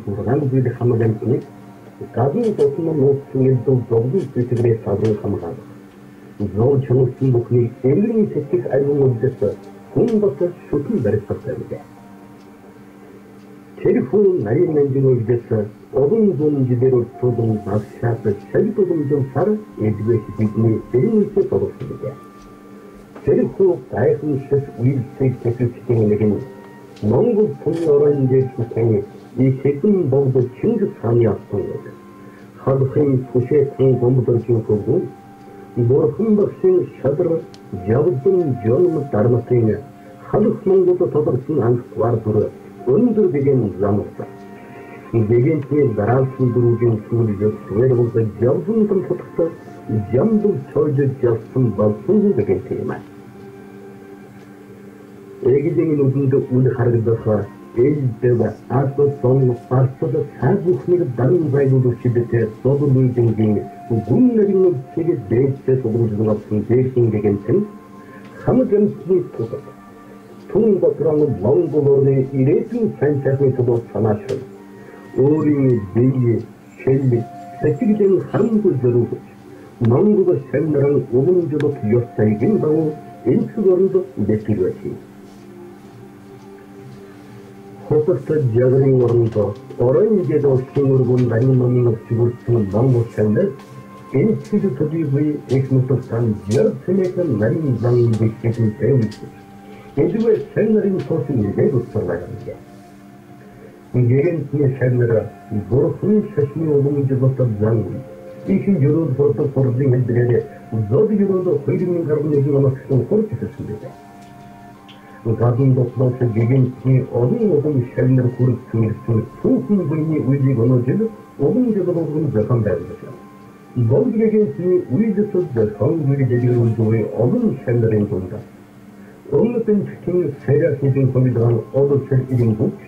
Хуурмаггүй хамгаалалтны гадны тосмон нууцны зөвлөмж зүйлээ садан хамгаалах. Зов чанарын бүхний эргэн сэтгэх ариун үлдэс хүн бос шүтэн барьцтай байдаг. Тэр хүн нарийн нэмжин үлдэс олон зүүн жилээр тулун багшаад шалгуулсан сар эдгээс бидний эргэнтэй боловсруулдаг. Тэр хүн гайхам шиш үйлсийг тэтгэвчтэй нэгэн Монгол хүн орон дэвшүүлсэн 이 새끼는 모두 진짜 산이었던 거죠. 하루хэн хүсье гомдолж өгөөгүй. Бурхан багшийн шадар явдсан жолм дарматын халах Монголд тодорсон анхвар дүр өндөр деген замтай. Дэгэнтний дараалсан дөрвийн сүлжээ зүгээр бол явдсан томцогтой ямдуу чойж явсан болсон гэдэг юм. Эгдийн нүдэнд үл харагдах ээлдээ асуу сон парсод сагухныг дан байгуулж чидээ содулүйдэнгийн гүннэрийн чигээ дээдээ содруулсан дээдийн гэгэнтэн хамгийнхний тусад тун дотрон монголны ирээдүйн санчаахын тулд санаачсан өөрийн бие шэлбэг сэтгэлийн харамгүй зориулж монгол шамнаран уламжлалт ёсойгын дагуу энэ зүгээрд дэвтэрвэхий. Хотод жагрын орондоо орон дэдосгийн өргөн нарийн номын чигүрсэн монгол шамнар энэ чиг төдийгүй их мөтөртан жер цэнэхэн нарийн замын бэхтэн тавьж эдгээр шамнарын тоосын нэгэд уцарлаа. Гэрэнтний шамнар бурхан шашны уламжлалт зам ихэн жөрөд бордо бордын хэдрээ зод жөрөд хоёрын гарны журналистын хурцсан байдаг. Гадны дотлооч гэгэнтний олон шавнар хүрсэн түүхэн бүйний үеийг оножил олон жолоогийн зохион байгуулсан. Болгэгэнтний үеийг зохион байгуулсан олон шавнарын дунд өмнөдөн чин сэрэхийн комедиан одоцэр идэн бүч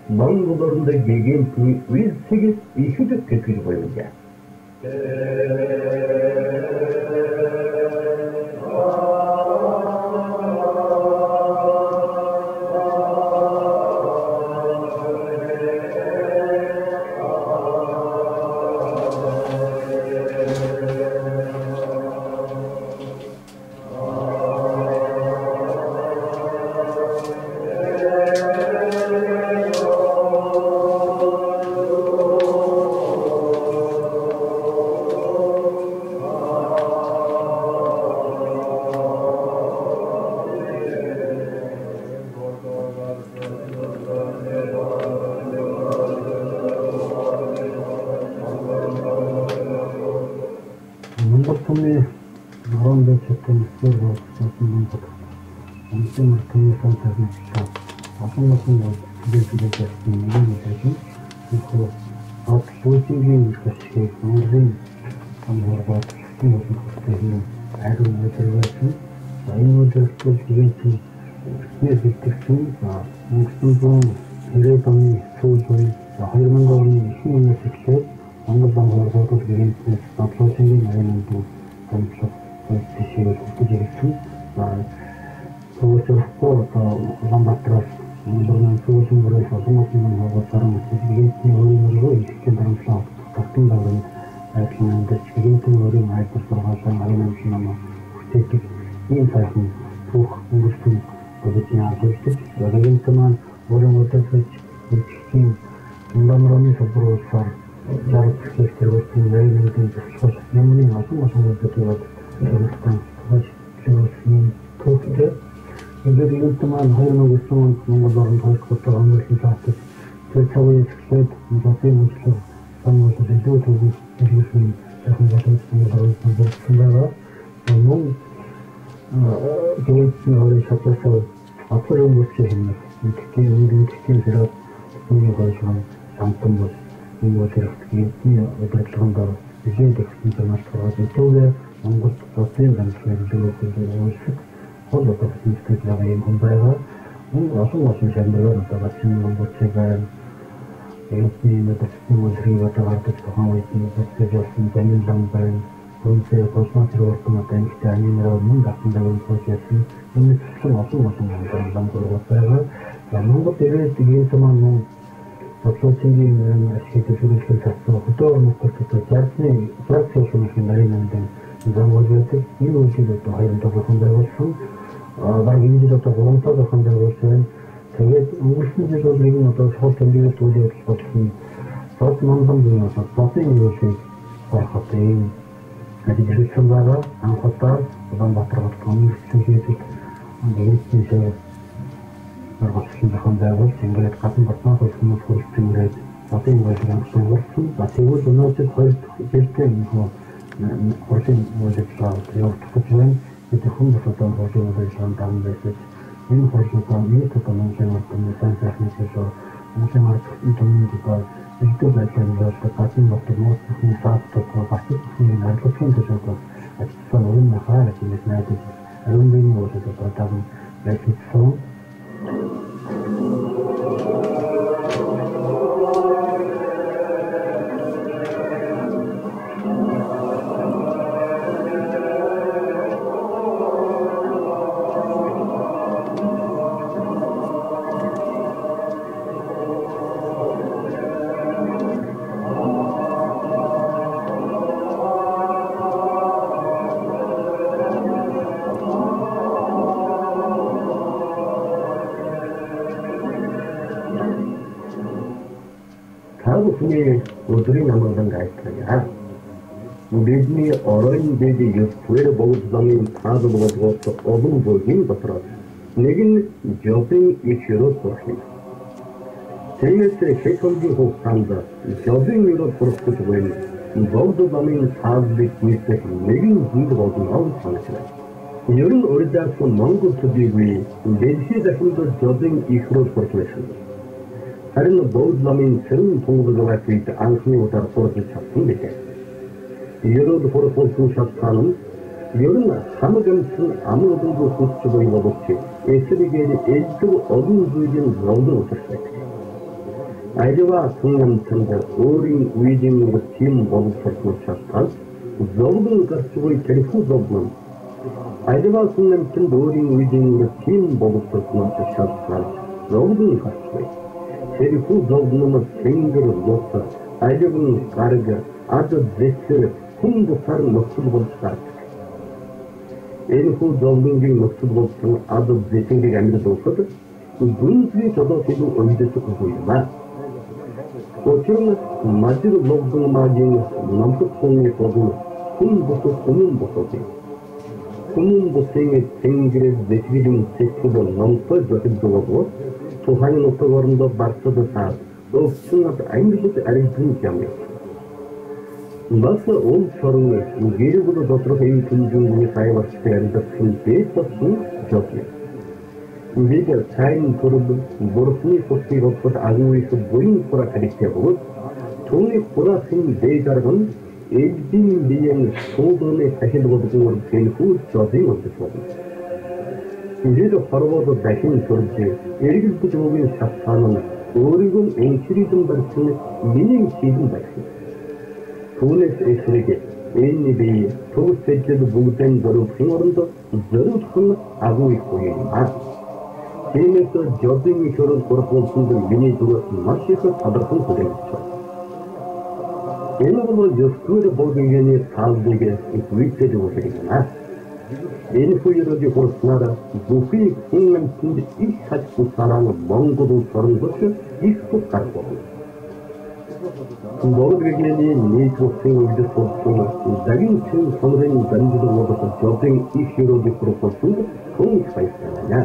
монголорнд гэгэнтний үеийг ихэд тэтгэж байлаа. бодлоогийн ашиглаж хүрээлэн татсан хөдөө нөхцөлтэй жарганы нарийн замгуулдаг энэ үеийг одоо 2 байгуулсан баг энэ жил одоо 3 байгуулсан тэгээд өнгөрсөн жил бол нэг нь одоо шууд тэмдэглэл зүйлийг болсон CHOD MONLAM.Зодын бодын үйлчлэг байхад энэ Адил хэлсэн байгаа анхудаа Улаанбаатар хотын үйлчлэгийг нэгэн оргоцсон зохион байгуулалт ингээд гадна батнаа хөлсмөс хөрөлтөн ирээд бодын үйлчлэг амжилтсан. Тэгвэл өнөөдөр 2 жилдээ энэ хурлын үйлчлэл явуулах байна. Бид хүмүүс одоо хурлын үйлчлэл дан байсан. Энэ хурлаа нийт одоо Монголын ордны сан сайхны төлөө Монголын ордны төлөө Элдв байдлаар гадны нутаг нууцны саадтууд бацны нарлагын төлөө ажилласан өрн хаа гэж найдаж Арван болоод одоо байсан. өдрийн намайг гайхдаг. Бидний оройн дэдийг өвөр богдламын таад болгож олон бүгийн дотор нэг нь жодын их широт болсон. Тиймээс хэвлэлийн хугацаанд жодын өрөө бүрхэж байна. Богдламын таадыг нийтдээ нэгэн хүнд болно санагдана. Ер нь өөрөөсөө Монгол төдийгүй дэлхийд дахинд жодын их руу бүрхэж харин богдламын сарын тунгалаг үед анхны удаа сурч чадсан билээ. Ерөөд хурцсан шалтгаан нь ер нь хамгамсан амгалан руу хүсч буй боловч эсрэгээр элдв олон зүйлийн зовлон учирсан. Аливаа түнэмтэнд өөрийн үеийн тийм боловсрол шалтгаан зовлон гарч буй тэрхүү зовлон. Аливаа түнэмтэнд өөрийн үеийн тийм боловсрол шалтгаан зовлон гарч буй. тэрхүү зовлон тэнгэр луус аливын гараг ад зэсэр хүн бусар нөхцөл болж гардаг. Энэ хүн зовлонгийн нөхцөл болсон ад зэсэрийг амьд дуусаад гүнзгий тодорхой өмдөж өгөхгүй. Учир нь мажир логдон магийн номсох хүний болон хүн бусад хүмүүн бусад. Хүмүүн бусын тэнгэр зэсэрийн зэсэр номсож өгдөг. Тухайн нутаг орондоо барцад саад өвчнөд ангилж арилжин юм. Бас ол шорон гэрэл дотор хэвэн түнжүүний сайварчтай арилжсан дээд болсон жод. Бид сайн төрөв бүрхний хөсгийг олоход агуулж буйн пура хэрэгтэй бөгөөд түүний пурасын дээд арган эдийн биеийн суудны сахил болгон тэнхүү жодын үлдэж байна. Бид хорвоод дахин төрж эргэл бүжгийн шалтгаан нь өөрийгөө энхрийдэн барьсан миний хийдэн байсан. Түүнээс эсрэг энэ би төвсөжд бүгдэн зөрөвхийн оронд зөрөвхөн агуу их буй юм. Тиймээс жодын хөрөл бүрхүүлсэн миний зүгээс маш их тодорхой хүлээгдэж байна. Энэ бол зөвхөн богиноны таалбыг үйтгэж үлээх. Энэ хоёрын хурцнаар бүхий хүн амтнд их хаж тусараа Монгол улс орнос их тус гардаг. Монголгийн нийт улсын үйлдэл болсон загин чин сонрын бандида болоод жодын их хөрөөлөх процесс хүн их баярлалаа.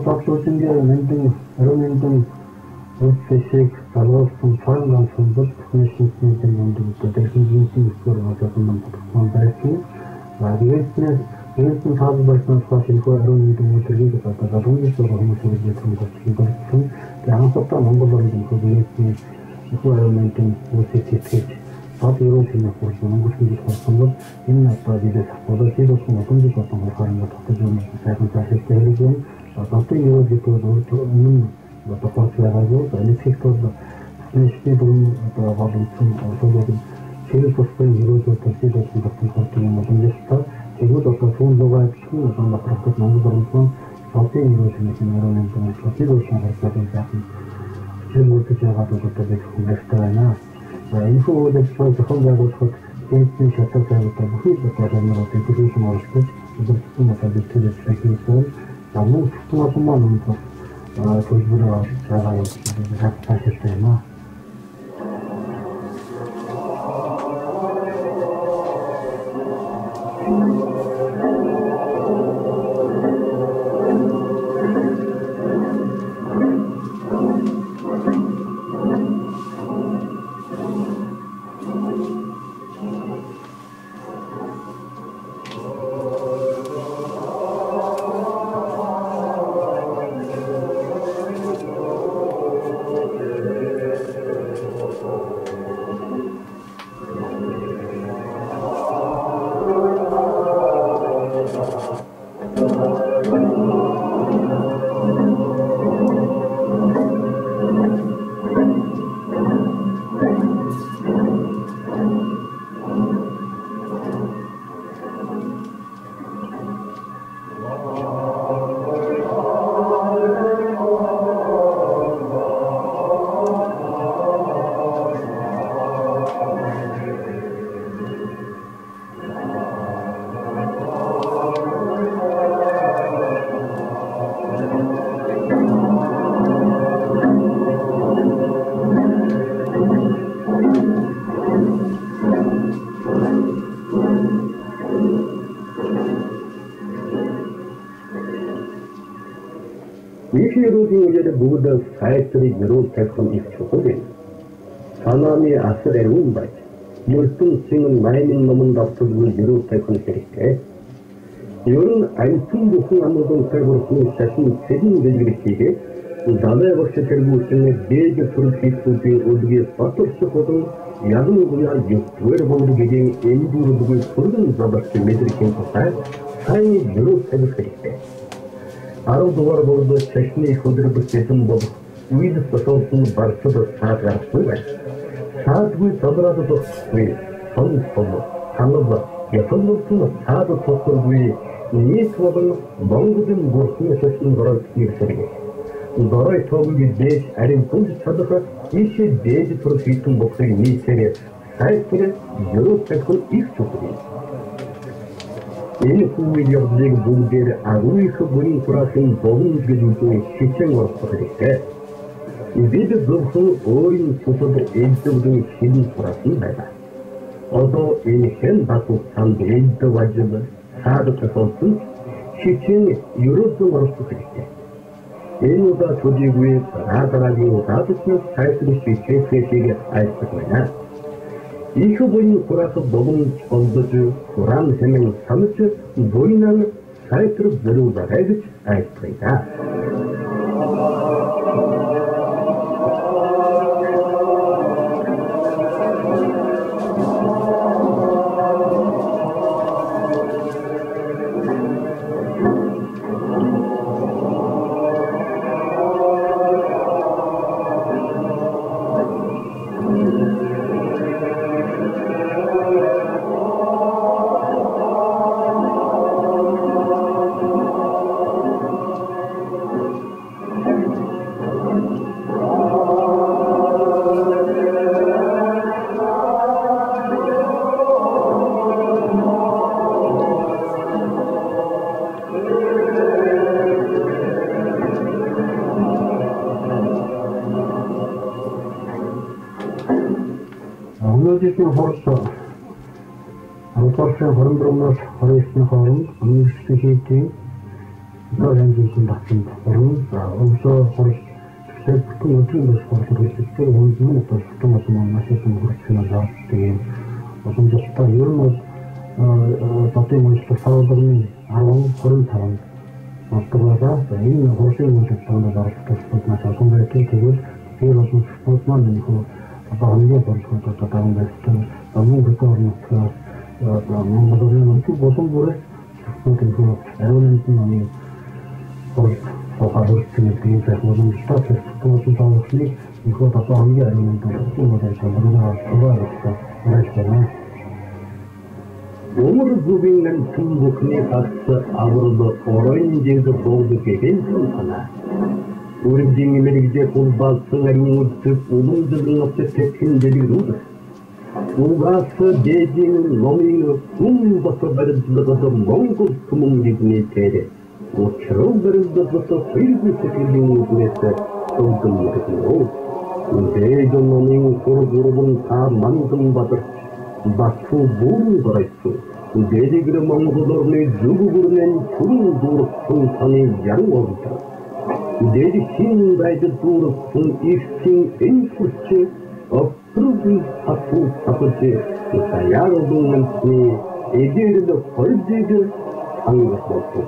Таблоочингээ мэндэн ариун үсэшиг залгуулсан цаан ганцхан нэшнтний мэндэн дэлхийн үсгээр болоод юм байсан. Нэгэн тав байсан хойш энэ ариун мэндэн үлргийг одоо залгуулсан хүмүүс үүсгэж байгаа. Тэгээ анхудаа Монгол орны хөвгөөний энэ ариун мэндэн үсэжиж тав ерөн шинэ хурц Монгол хэлийг болсон бол энэ одоо бидээс болоод тийм болсон одондоо болсон харангуй тогтож юм сайхан цаашаа хэлж юм. Одоогийн юу гэдэг бол өмнө одоо концлагаагүй энэхт бол нэшний дүн одоо боломжтой орсоод хэрэг тусгай юугаар төсөл болсон тогтмол юм болно л та. Тэгвэл одоо сүүн лугаа гэх одоо материал Монгол орнын одоогийн юу гэдэг нь ариун мэндэн төсөл болсон харагдсан юм. Тэр үүрэж байгаа бол одоо бид хүмүүстээ байна. Энэ хөөдөж зохион байгуулахад энэ шатар тавьдаг бүхэл бодлоор информашн олгож зөвхөн одоо бүтээлч хийсэн. Намуу тусмаа юм бол төлбөр байгаа юм хаттай юм аа. Бүгд сайтрыг нөрөөл тавьсан их чухал юм. Санааны асар ариун байж, мөрдөн синэн майнын номонд автуулгүй нөрөөл тавих нь хэрэгтэй. Ер нь амьтан бүхэн амгалан тавьсан шашин цэдэн дэлгэрхийгээ далай багш тэргүүтэн дээд сурал хийсүүдийн өлгий батурсах болон ягын уяа югтвэр болдог гэдгийн эндүрбгүй Түргэн забарт мэдрэхийн тухай сайн нөрөөл тавих хэрэгтэй. 10 дугаар болдог шашны хөдөр бүтээсэн бол үйд тосолсон барсад саад гарахгүй байна. Саадгүй Залбирал тосгүй сонсон ханал ясалсан саад тосгүй нийт болон Монголын бүрхний шашны горолцны сэрэг. Дорой тоогийн дээд арийн бүл чадах ийшээ дээд төр хийсэн бохыг нийцээр сайтрыг ерөөс тавих их чухал. Энэ хүсье явдлыг бүгдээр агуулх бүрийн турасын болон гэдэг хичээн орох хэрэгтэй. Бид зөвхөн өөрийн цусад ээлжүүлэн шилэн турасан байна. Одоо энэ хэн батуу санд ээлдэг ажил саад тохиолдсон хичээн ерөөсөн орох хэрэгтэй. Энэ удаа төдийгүй дараагийн удаачлал сайтрын хичээлийг айлдагч байна. Их буйн хураах боломж олдож Құран хэмээн санаж буйнан сайтр зөвлөж байгаач айлтгая. сарын 24-наас 29-ний хооронд университетийн Норвежийн батланд орно. Өглөө хурал тэгэхээр бүтэн өдрийн бас хурал хэрэглэхээр өндөр бас бүтэн олон маш их хурцны зав тийм боломжтой. Ер нь бол дотын үйлчлэл савлгын 10-25 болтгоолаа. Энэ хурлын үйлчлэлд оролцох маш олон байдаг. Тэгвэл тэр олон спорт маань нэг одоо хамгийн бодлогод одоо даран байсан. Хамгийн хөтөр орноцгоос Монголын өндөр болон бүрээс спортын ариун намын хохоролцсон гэдэг байх боломжтой спортын тоглолтыг их одоо хамгийн ариун тоглолтын модель хамгаалсан. Өмөр зүгийн түн бүхний хатс аврал оройн дэд болдог гэсэн санаа. Үрдийн мэрэгдээ хулбалсан арийн үдсэд улундын офсетхэн дэлгэрүүд. Угаас дээдийн номын хүн босо барилддаг Монгол хүмүүний тэрэ. Учруу барилддаг филиппинийн үднээс төгөлдөг. Дээд номын хургурбун та мандын бадар Бату буруу барайсан. Дээрэгэр монголорны зүгүүрнэн түрэн дуурсан таны яруу ордог. Дээрэгэн байдал дуурсан ихтэн энхүсч отрубын хатуу хатууч саяаруудын эдэрд холдиг ангах болдог.